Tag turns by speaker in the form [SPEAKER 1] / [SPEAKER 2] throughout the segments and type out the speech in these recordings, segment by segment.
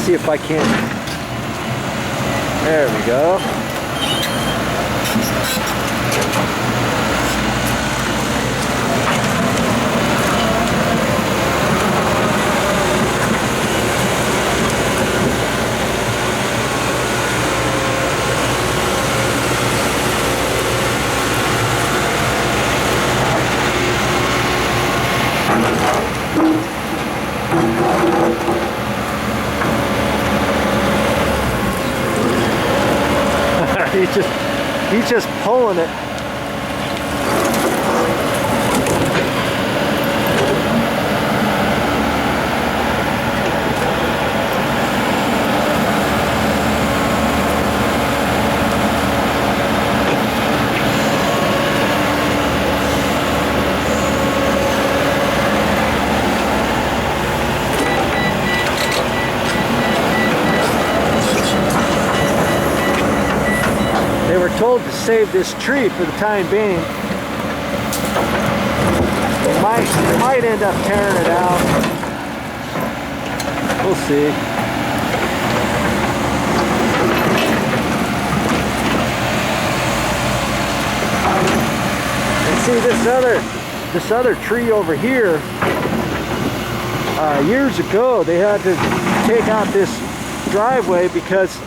[SPEAKER 1] see if I can. There we go. He's just pulling it. Told to save this tree for the time being. Might end up tearing it out. We'll see. And see this other tree over here. Years ago, they had to take out this driveway because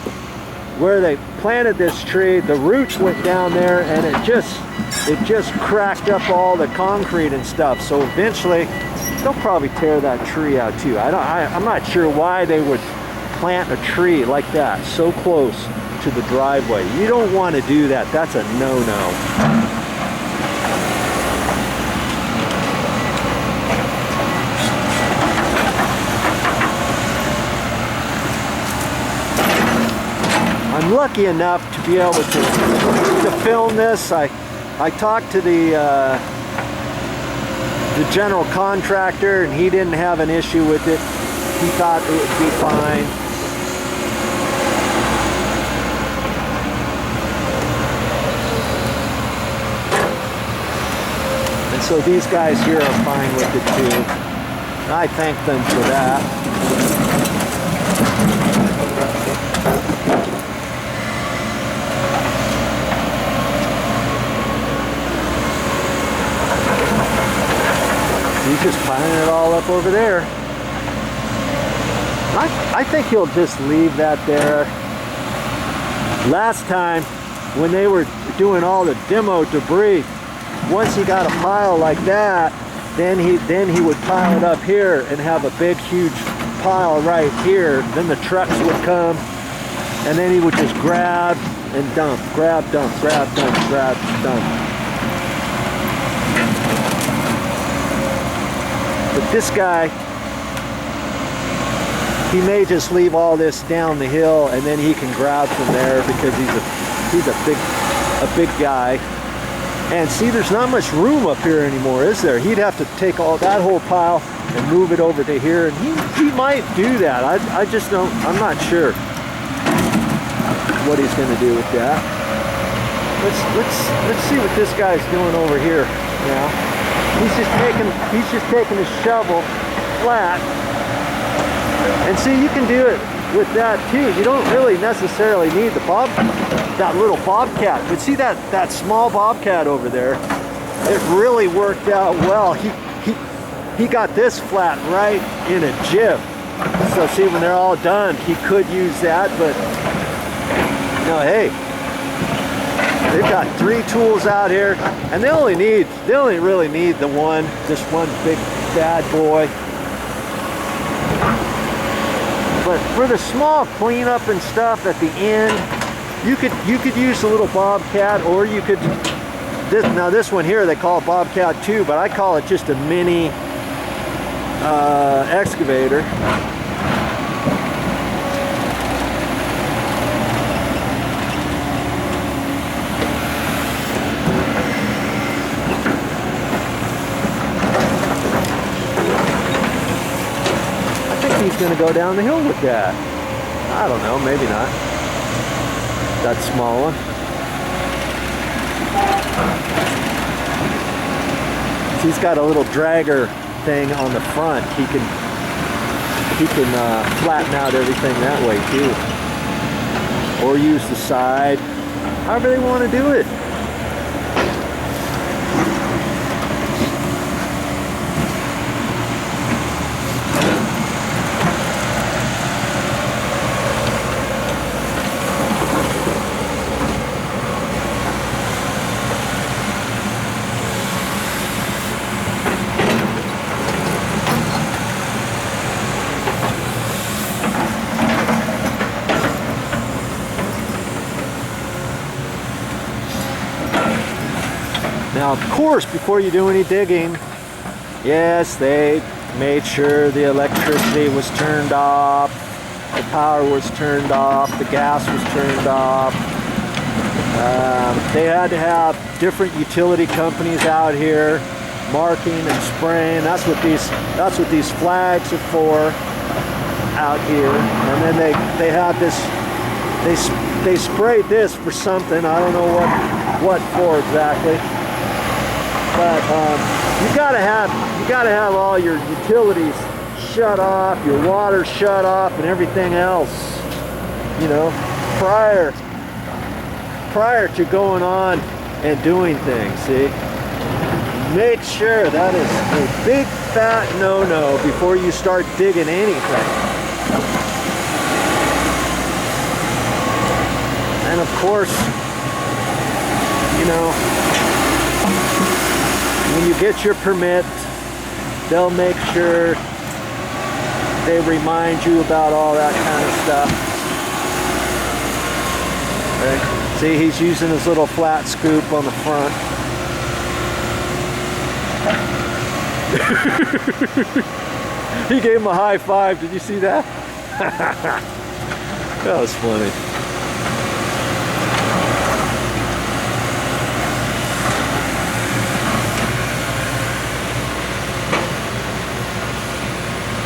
[SPEAKER 1] where they planted this tree, the roots went down there and it just cracked up all the concrete and stuff. So eventually they'll probably tear that tree out too. I'm not sure why they would plant a tree like that so close to the driveway. You don't want to do that. That's a no-no. I'm lucky enough to be able to film this. I talked to the general contractor and he didn't have an issue with it. He thought it would be fine. And so these guys here are fine with it too. And I thank them for that. He's just piling it all up over there. I think he'll just leave that there. Last time, when they were doing all the demo debris, once he got a pile like that, then he would pile it up here and have a big, huge pile right here. Then the trucks would come, and then he would just grab and dump, grab, dump, grab, dump, grab, dump. But this guy, he may just leave all this down the hill and then he can grab from there because he's a big guy. And see, there's not much room up here anymore, is there? He'd have to take all that whole pile and move it over to here, and he might do that. I just don't. I'm not sure what he's going to do with that. Let's see what this guy's doing over here now. He's just taking his shovel flat. And see, you can do it with that too. You don't really necessarily need that little bobcat. But see that small bobcat over there? It really worked out well. He got this flat right in a jiff. So see, when they're all done, he could use that, but no, hey. They've got 3 tools out here, and they only really need this one big bad boy. But for the small cleanup and stuff at the end, you could use the little bobcat, or you could this one here they call it Bobcat 2, but I call it just a mini excavator. He's going to go down the hill with that. I don't know, maybe not. That small one. He's got a little dragger thing on the front. He can he can flatten out everything that way too. Or use the side, however they want to do it. Now, of course, before you do any digging, yes, they made sure the electricity was turned off, the power was turned off, the gas was turned off. They had to have different utility companies out here marking and spraying. That's what these flags are for out here. And then they have this. They sprayed this for something. I don't know what for exactly. But you gotta have all your utilities shut off, your water shut off, and everything else, you know, prior to going on and doing things. See, make sure that is a big fat no-no before you start digging anything. And of course, you know, when you get your permit, they'll make sure they remind you about all that kind of stuff. Okay. See, he's using his little flat scoop on the front. He gave him a high five. Did you see that? That was funny.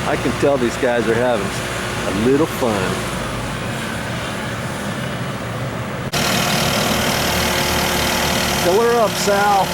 [SPEAKER 1] I can tell these guys are having a little fun. Fill her up, Sal.